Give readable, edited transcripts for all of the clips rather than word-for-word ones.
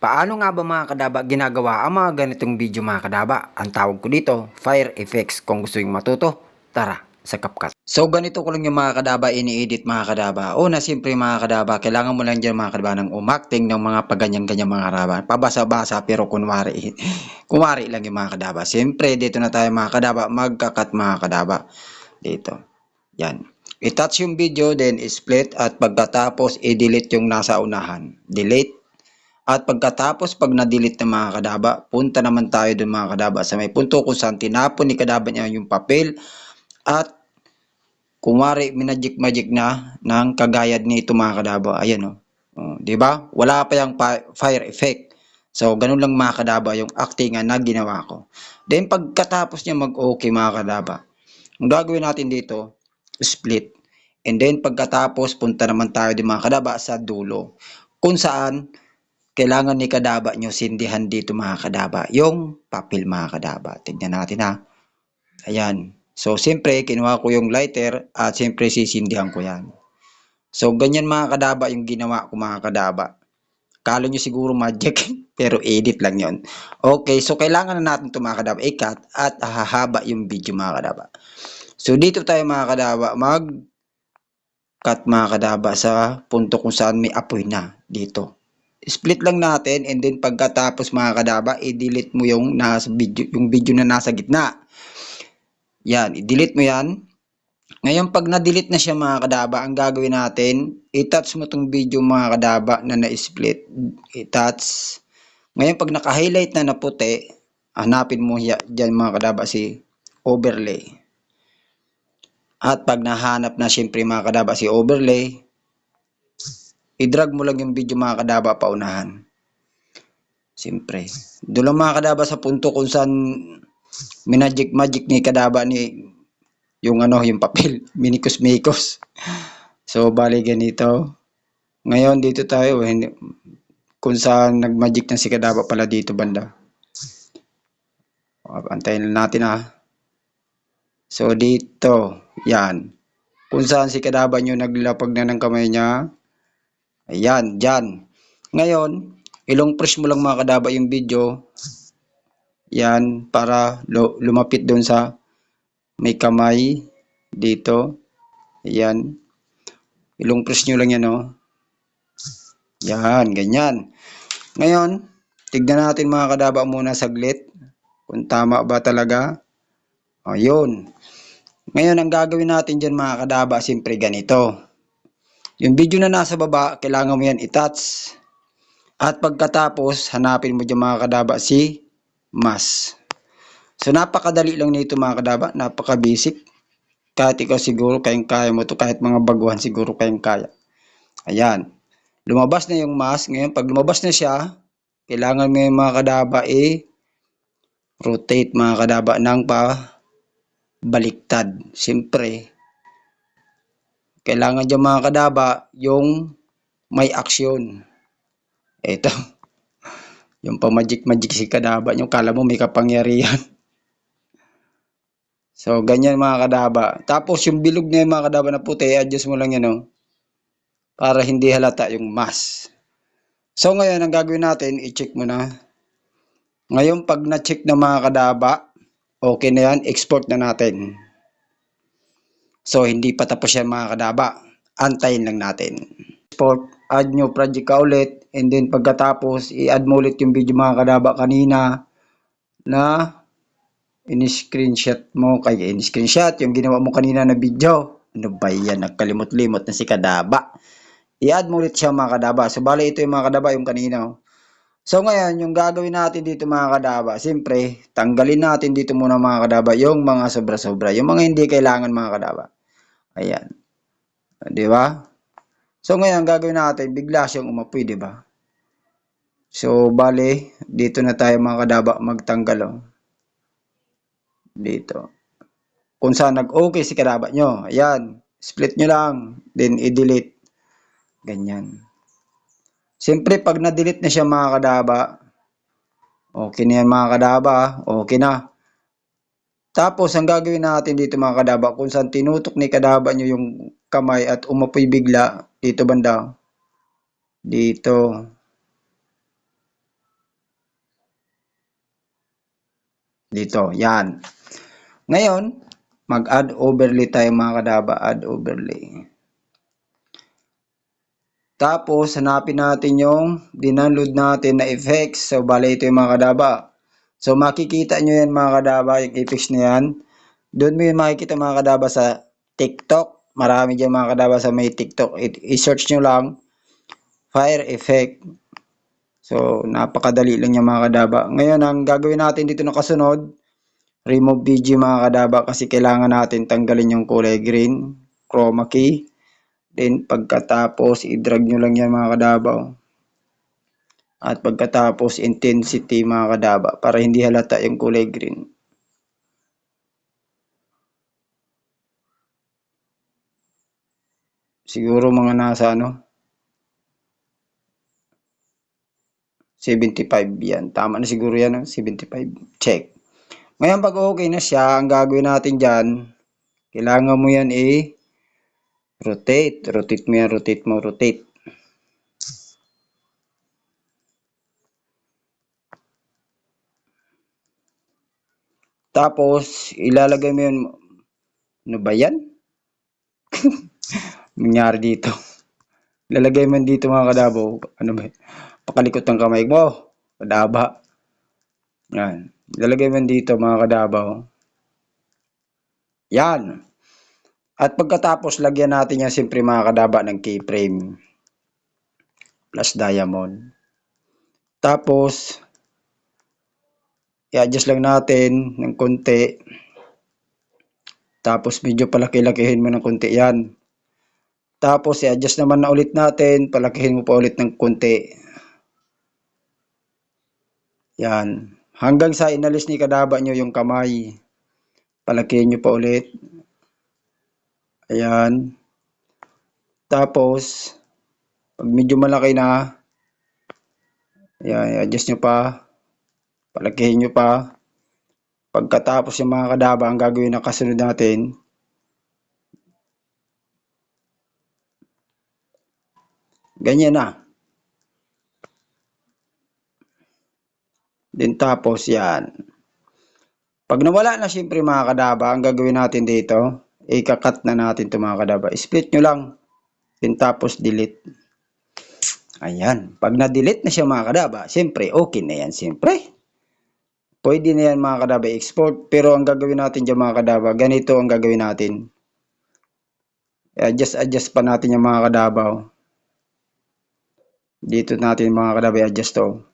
Paano nga ba mga kadaba ginagawa ang mga ganitong video mga kadaba? Ang tawag ko dito, fire effects. Kung gusto yung matuto, tara sa CapCut. So ganito ko lang yung mga kadaba ini-edit mga kadaba. Una, siyempre mga kadaba, kailangan mo lang dyan mga kadaba ng umakting ng mga paganyan-ganyan mga kadaba. Pabasa-basa pero kunwari, kunwari lang yung mga kadaba. Siyempre dito na tayo mga kadaba, magkakat mga kadaba. Dito, yan. I-touch yung video, then split at pagkatapos i-delete yung nasa unahan. Delete. At pagkatapos, pag na-delete ng mga kadaba, punta naman tayo dun mga kadaba sa may punto kung saan tinapon ni kadaba niya yung papel at kumari minagic-magic na ng kagayad nito mga kadaba. Ayan o. Di ba? Wala pa yung fire effect. So, ganun lang mga kadaba yung actingan na ginawa ko. Then, pagkatapos niya mag-okay mga kadaba, ang gagawin natin dito, split. And then, pagkatapos, punta naman tayo din mga kadaba sa dulo. Kung saan, kailangan ni kadaba nyo sindihan dito mga kadaba yung papel mga kadaba. Tignan natin ha. Ayan. So, siyempre, kinuha ko yung lighter at siyempre sisindihan ko yan. So, ganyan mga kadaba yung ginawa ko mga kadaba. Kala nyo siguro magic, pero edit lang yon. Okay, so kailangan na natin ito mga kadaba i-cut at hahaba yung video mga kadaba. So, dito tayo mga kadaba mag-cut mga kadaba sa punto kung saan may apoy na dito. Split lang natin and then pagkatapos mga kadaba, i-delete mo yung nasa video, yung video na nasa gitna. Yan, i-delete mo yan. Ngayon pag na-delete na siya mga kadaba, ang gagawin natin, i-touch mo tong video mga kadaba na na-split. I-touch. Ngayon pag naka-highlight na puti, hanapin mo diyan mga kadaba si overlay. At pag nahanap na siyempre mga kadaba si overlay, i-drag mo lang yung video mga kadaba paunahan. Siyempre. Doon lang mga kadaba sa punto kung saan magic ni kadaba ni yung yung papel. Minikos-mikos. So, bali ganito. Ngayon, dito tayo. Kung saan nag-magic na si kadaba pala dito banda. Antayin natin ha. So, dito. Yan. Kung saan si kadaba nyo naglapag na ng kamay niya. Ayan, dyan. Ngayon, ilong press mo lang mga kadaba yung video. Yan, para lumapit doon sa may kamay. Dito. Ayan. Ilong press nyo lang yan, oh. Yan, ganyan. Ngayon, tignan natin mga kadaba muna saglit. Kung tama ba talaga. Ayun. Ngayon, ang gagawin natin dyan mga kadaba, siyempre ganito. Yung video na nasa baba, kailangan mo yan i-touch. At pagkatapos, hanapin mo dyan mga kadaba si mask. So, napakadali lang nito mga kadaba. Napaka-basic. Kahit ikaw siguro, kayang-kaya mo to. Kahit mga baguhan siguro, kayang-kaya. Ayan. Lumabas na yung mask. Ngayon, pag lumabas na siya, kailangan mo yung mga kadaba rotate mga kadaba ng baliktad. Siyempre, kailangan dyan mga kadaba yung may aksyon. Ito. Yung pamagic-magic si kadaba. Yung kala mo may kapangyarihan. So, ganyan mga kadaba. Tapos, yung bilog na yung mga kadaba na puti, adjust mo lang yan, oh, para hindi halata yung mask. So, ngayon, ang gagawin natin, i-check mo na. Ngayon, pag na-check na mga kadaba, okay na yan, export na natin. So, hindi pa tapos yan mga kadaba. Antayin lang natin. Export, add new project ka ulit, and then pagkatapos, i-add mo ulit yung video mga kadaba kanina na in-screenshot mo. Kaya in-screenshot yung ginawa mo kanina na video. Ano ba yan? Nagkalimot-limot na si kadaba. I-add mo ulit siya mga kadaba. So, bali ito yung mga kadaba yung kanina. So, ngayon, yung gagawin natin dito mga kadaba, siyempre, tanggalin natin dito muna mga kadaba yung mga sobra-sobra. Yung mga hindi kailangan mga kadaba. Ayan. Di ba? So, ngayon, ang gagawin natin, bigla siyang umapoy, di ba? So, bali, dito na tayo mga kadaba magtanggal. Oh. Dito. Kung saan nag-okay si kadaba nyo. Ayan. Split nyo lang. Then, i-delete. Ganyan. Siyempre, pag na-delete na siya mga kadaba, okay na yan mga kadaba, okay na. Tapos, ang gagawin natin dito mga kadaba, kung saan tinutok ni kadaba nyo yung kamay at umapoy bigla, dito banda, dito. Dito, yan. Ngayon, mag-add overlay tayo mga kadaba, add overlay. Tapos, hanapin natin yung dindownload natin na effects. So, bali ito yung mga kadaba. So, makikita nyo yan mga kadaba, yung effects na yan. Doon mo yung makikita mga kadaba sa TikTok. Marami dyan mga kadaba sa may TikTok. I-search nyo lang, Fire Effect. So, napakadali lang yung mga kadaba. Ngayon, ang gagawin natin dito na kasunod, remove BG mga kadaba kasi kailangan natin tanggalin yung kulay green, chroma key. Then, pagkatapos, i-drag nyo lang yan mga kadabaw. At pagkatapos, intensity mga kadaba para hindi halata yung kulay green. Siguro mga nasa 75 yan. Tama na siguro yan, 75. Check. Ngayon, pag okay na siya, ang gagawin natin dyan, kailangan mo yan rotate. Rotate mo yan, rotate mo, rotate. Tapos, ilalagay mo yun, ano ba yan? Nangyari dito. Ilalagay mo dito mga kadabaw, ano ba? Pakalikot ng kamay mo, kadaba. Yan. Ilalagay mo dito mga kadabaw. Yan. At pagkatapos, lagyan natin yan siyempre mga kadaba ng keyframe. Plus diamond. Tapos, i-adjust lang natin ng konti. Tapos, medyo palaki-lakihin mo ng konti yan. Tapos, i-adjust naman na ulit natin. Palakihin mo pa ulit ng konti. Yan. Hanggang sa inalis ni kadaba nyo yung kamay. Palakihin nyo pa ulit. Ayan. Tapos, pag medyo malaki na, ayan, i-adjust nyo pa. Palakihin nyo pa. Pagkatapos yung mga kadaba, ang gagawin na kasunod natin, ganyan na. Then tapos yan. Pag nawala na siyempre mga kadaba, ang gagawin natin dito, ikakat na natin ito mga kadaba. Split nyo lang. Then tapos delete. Ayan. Pag na-delete na siya mga kadaba, siyempre okay na yan siyempre. Pwede na yan mga kadaba export. Pero ang gagawin natin dyan mga kadaba, ganito ang gagawin natin. Adjust pa natin yung mga kadabaw. Dito natin mga kadaba i-adjust to.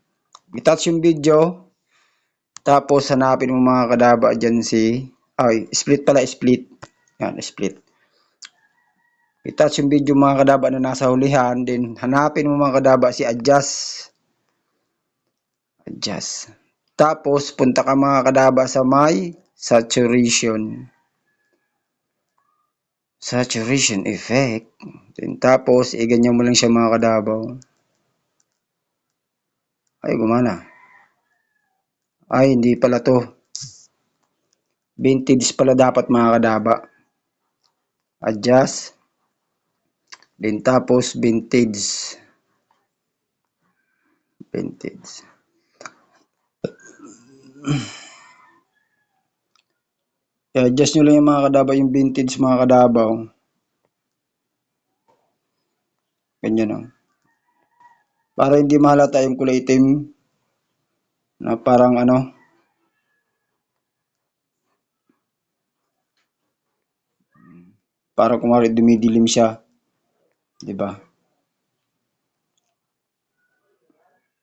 I-touch yung video. Tapos hanapin mo mga kadaba dyan split pala, split. Yan, split. I-touch yung video mga kadaba na nasa hulihan. Then hanapin mo mga kadaba si adjust. Adjust. Tapos punta ka mga kadaba sa may saturation. Saturation effect. Then tapos iganyan mo lang siya mga kadabaw. Ay, gumana. Ay, hindi pala to. Vintage pala dapat mga kadaba. Adjust. Then tapos vintage. Vintage. I-adjust nyo lang yung mga kadaba, yung vintage mga kadabaw. Ganyan o. Para hindi mahalata yung kulay itim. Na parang para kumari dumidilim siya. 'Di ba?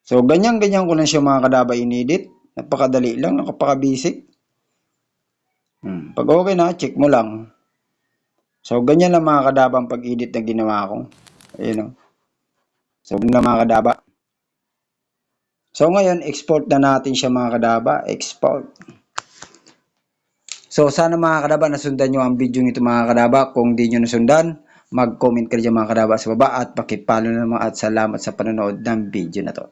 So, ganyan-ganyan ko lang siya mga kadaba inedit. Napakadali lang, napaka-basic. Pag okay na, check mo lang. So, ganyan lang mga kadaba ang pag-edit na ginawa ko. Ayun o. So, ganyan lang mga kadaba. So, ngayon, export na natin siya mga kadaba. Export. So, sana mga kadaba nasundan nyo ang video nito mga kadaba. Kung di nyo nasundan, mag-comment ka dyan mga kadaba sa baba at pakipalo naman at salamat sa panonood ng video na to.